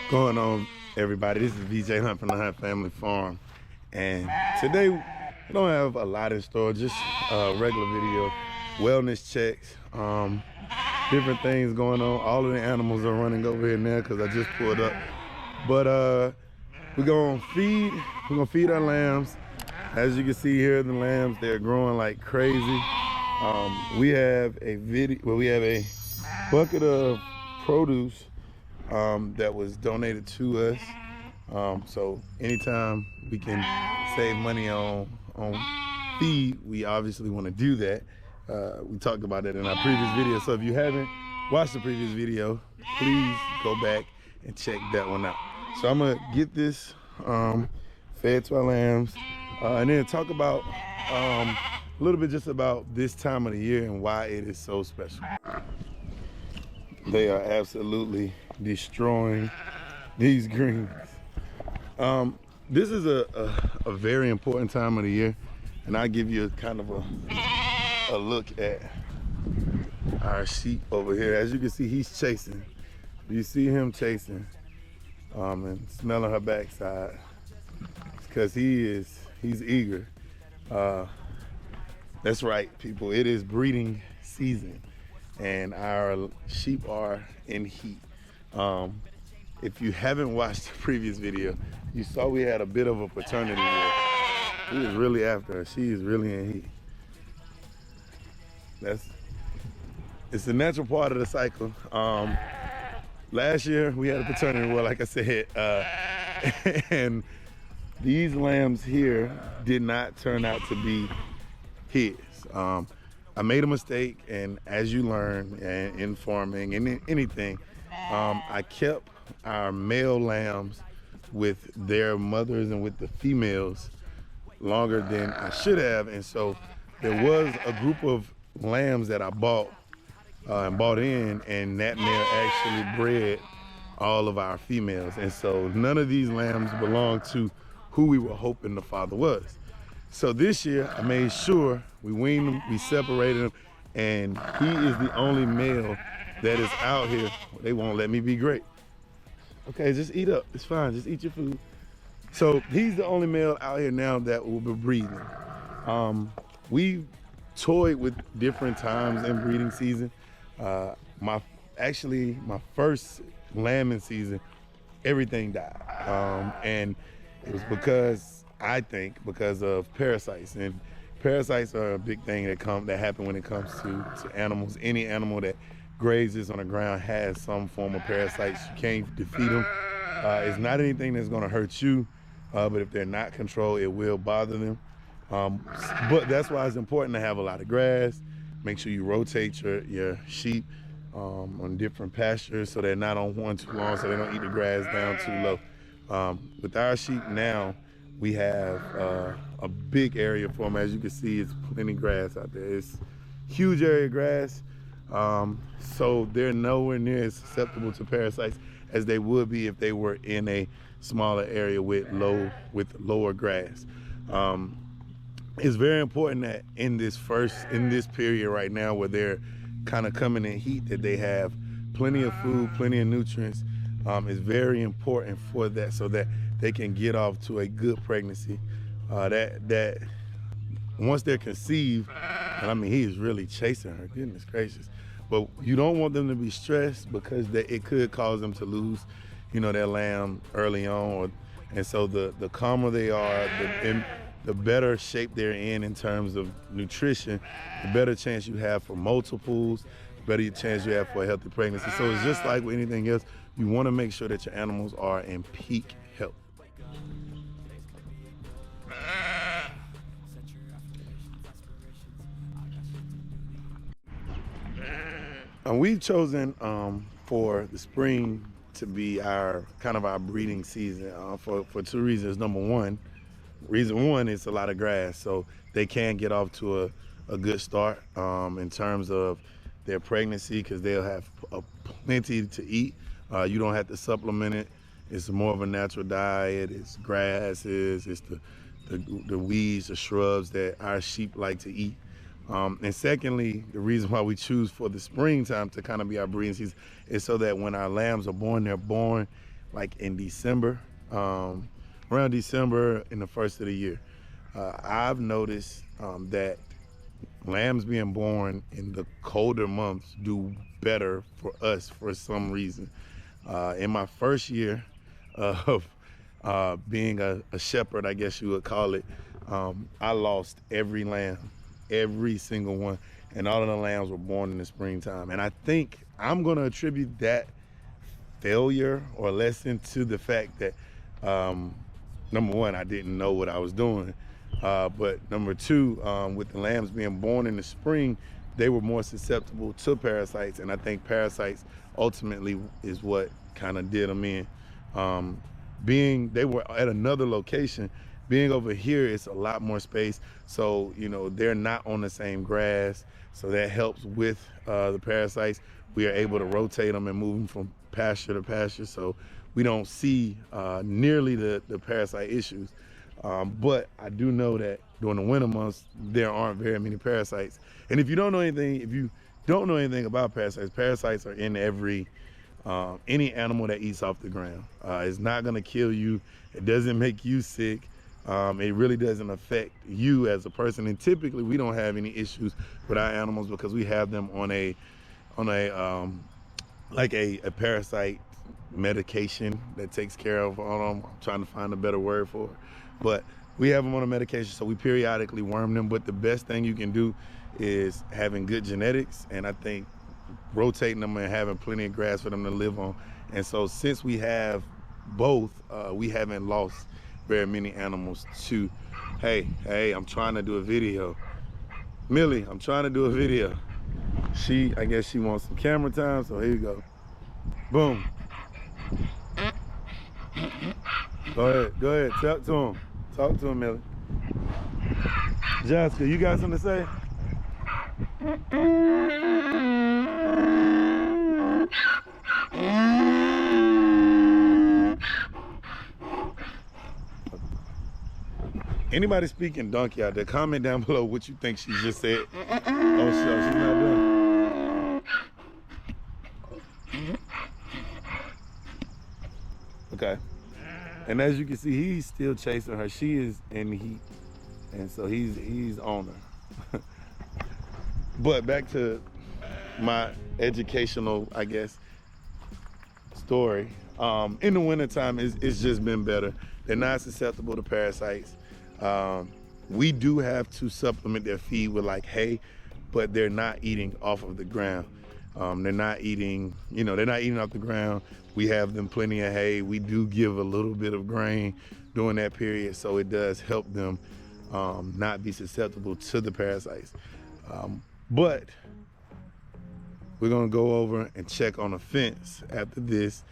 Going on, everybody? This is VJ Hunt from the Hunt Family Farm, and today we don't have a lot in store, just a regular video, wellness checks, different things going on. All of the animals are running over here now because I just pulled up, but we're gonna feed our lambs. As you can see here, the lambs, they're growing like crazy. We have a bucket of produce that was donated to us. So anytime we can save money on feed, we obviously want to do that. We talked about that in our previous video. So if you haven't watched the previous video, please go back and check that one out. So I'm gonna get this fed to our lambs, and then talk about a little bit just about this time of the year and why it is so special. They are absolutely destroying these greens. This is a very important time of the year, and I'll give you kind of a look at our sheep over here. As you can see, he's chasing. You see him chasing and smelling her backside. It's because he's eager. That's right, people. It is breeding season, and our sheep are in heat. If you haven't watched the previous video, you saw we had a bit of a paternity war. He is really after her. She is really in heat. It's a natural part of the cycle. Last year we had a paternity war, like I said, and these lambs here did not turn out to be his. I made a mistake, and as you learn in farming and anything, I kept our male lambs with their mothers and with the females longer than I should have, and so there was a group of lambs that I bought in, and that male actually bred all of our females, and so none of these lambs belonged to who we were hoping the father was. So this year I made sure we weaned them, we separated them, and he is the only male that is out here. They won't let me be great. Okay, just eat up. It's fine. Just eat your food. So he's the only male out here now that will be breeding. We toyed with different times in breeding season. My first lambing season, everything died, and it was because of parasites, and parasites are a big thing that happen when it comes to animals. Any animal that grazes on the ground has some form of parasites. You can't defeat them. It's not anything that's going to hurt you, but if they're not controlled, it will bother them. But that's why it's important to have a lot of grass. Make sure you rotate your sheep on different pastures so they're not on one too long, so they don't eat the grass down too low. With our sheep now, we have a big area for them. As you can see, it's plenty grass out there. It's huge area of grass. So they're nowhere near as susceptible to parasites as they would be if they were in a smaller area with lower grass. It's very important that in this period right now where they're kind of coming in heat, that they have plenty of food, plenty of nutrients. It's very important for that, so that they can get off to a good pregnancy. That once they're conceived, and I mean, he is really chasing her, goodness gracious. But you don't want them to be stressed, because it could cause them to lose, their lamb early on. And so the calmer they are, the better shape they're in terms of nutrition, the better chance you have for multiples, the better chance you have for a healthy pregnancy. So it's just like with anything else, you want to make sure that your animals are in peak health. We've chosen for the spring to be our breeding season for two reasons. Reason one is a lot of grass, so they can get off to a good start in terms of their pregnancy, because they'll have plenty to eat. You don't have to supplement it. It's more of a natural diet. It's grasses, it's the weeds, the shrubs that our sheep like to eat. And secondly, the reason why we choose for the springtime to kind of be our breeding season is so that when our lambs are born, they're born like in December, around December in the first of the year. I've noticed that lambs being born in the colder months do better for us for some reason. In my first year of being a shepherd, I guess you would call it, I lost every lamb, every single one, and all of the lambs were born in the springtime. And I think I'm gonna attribute that failure or lesson to the fact that number one, I didn't know what I was doing, but number two, with the lambs being born in the spring, they were more susceptible to parasites, and I think parasites ultimately is what kind of did them in. Being they were at another location, being over here, it's a lot more space, so you know they're not on the same grass, so that helps with the parasites. We are able to rotate them and move them from pasture to pasture, so we don't see nearly the parasite issues. But I do know that during the winter months there aren't very many parasites. And if you don't know anything about parasites, parasites are in any animal that eats off the ground. It's not gonna kill you. It doesn't make you sick. It really doesn't affect you as a person. And typically we don't have any issues with our animals because we have them on a parasite medication that takes care of all of them. I'm trying to find a better word for it. But we have them on a medication, so we periodically worm them. But the best thing you can do is having good genetics, and I think rotating them and having plenty of grass for them to live on. And so since we have both, we haven't lost very many animals to, hey, I'm trying to do a video. Millie, I'm trying to do a video. I guess she wants some camera time, so here you go. Boom. Go ahead, talk to him, Millie. Jessica, you got something to say? Anybody speaking donkey out there, comment down below what you think she just said. Oh, she's not done. Okay. And as you can see, he's still chasing her. She is in heat, and so he's on her. But back to my educational, I guess, story. In the wintertime, it's just been better. They're not susceptible to parasites. We do have to supplement their feed with like hay, but they're not eating off of the ground. They're not eating off the ground. We have them plenty of hay. We do give a little bit of grain during that period, so it does help them not be susceptible to the parasites. But we're gonna go over and check on a fence after this.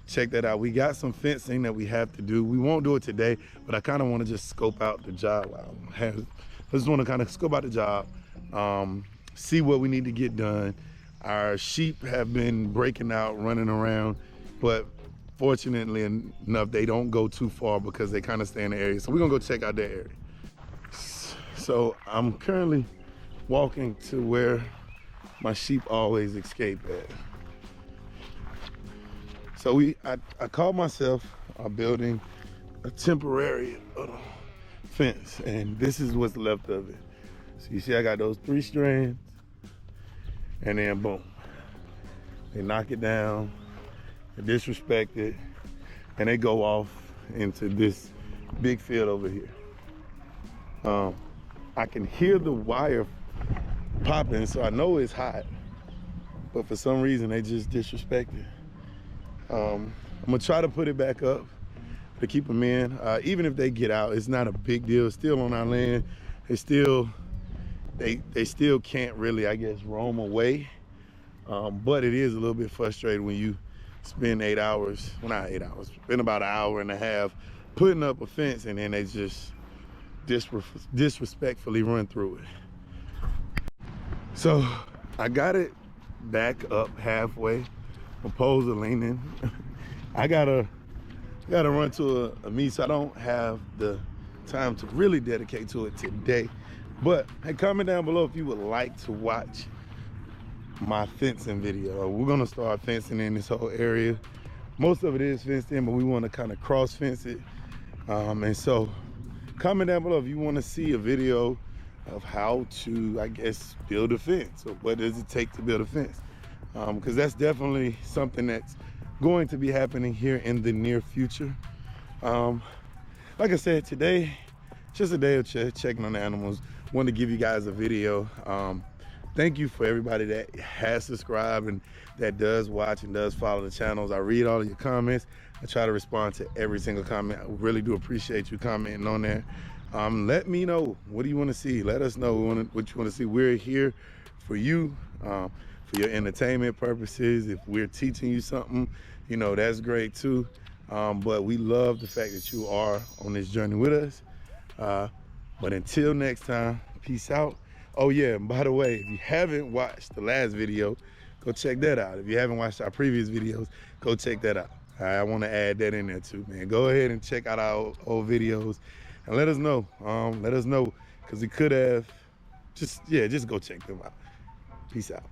Check that out. We got some fencing that we have to do. We won't do it today, but I kind of want to just scope out the job. I just want to kind of scope out the job, see what we need to get done. Our sheep have been breaking out, running around, but fortunately enough, they don't go too far because they kind of stay in the area. So we're gonna go check out that area. So I'm currently walking to where my sheep always escape at. So I called myself building a temporary fence, and this is what's left of it. So you see I got those 3 strands, and then boom, they knock it down, they disrespect it, and they go off into this big field over here. I can hear the wire popping, so I know it's hot, but for some reason they just disrespect it. I'm gonna try to put it back up to keep them in. Even if they get out, it's not a big deal. It's still on our land. They still can't really, I guess, roam away. But it is a little bit frustrating when you spend 8 hours, well, not 8 hours, spend about 1.5 hours putting up a fence, and then they just disrespectfully run through it. So I got it back up halfway. My poles are leaning. I gotta run to a meet, so I don't have the time to really dedicate to it today. But hey, comment down below if you would like to watch my fencing video. We're gonna start fencing in this whole area. Most of it is fenced in, but we want to kind of cross fence it. And so comment down below if you want to see a video of how to, I guess, build a fence, or what does it take to build a fence. Because that's definitely something that's going to be happening here in the near future. Like I said, today, just a day of checking on the animals. Wanted to give you guys a video. Thank you for everybody that has subscribed and that does watch and does follow the channels. I read all of your comments. I try to respond to every single comment. I really do appreciate you commenting on there. Let me know, what do you want to see? Let us know what you want to see. We're here for you, for your entertainment purposes. If we're teaching you something, you know, that's great too. But we love the fact that you are on this journey with us. But until next time, peace out. Oh yeah, and by the way, if you haven't watched the last video, go check that out. If you haven't watched our previous videos, go check that out. All right, I want to add that in there too, man. Go ahead and check out our old videos and let us know. Let us know, because we could have just go check them out. Peace out.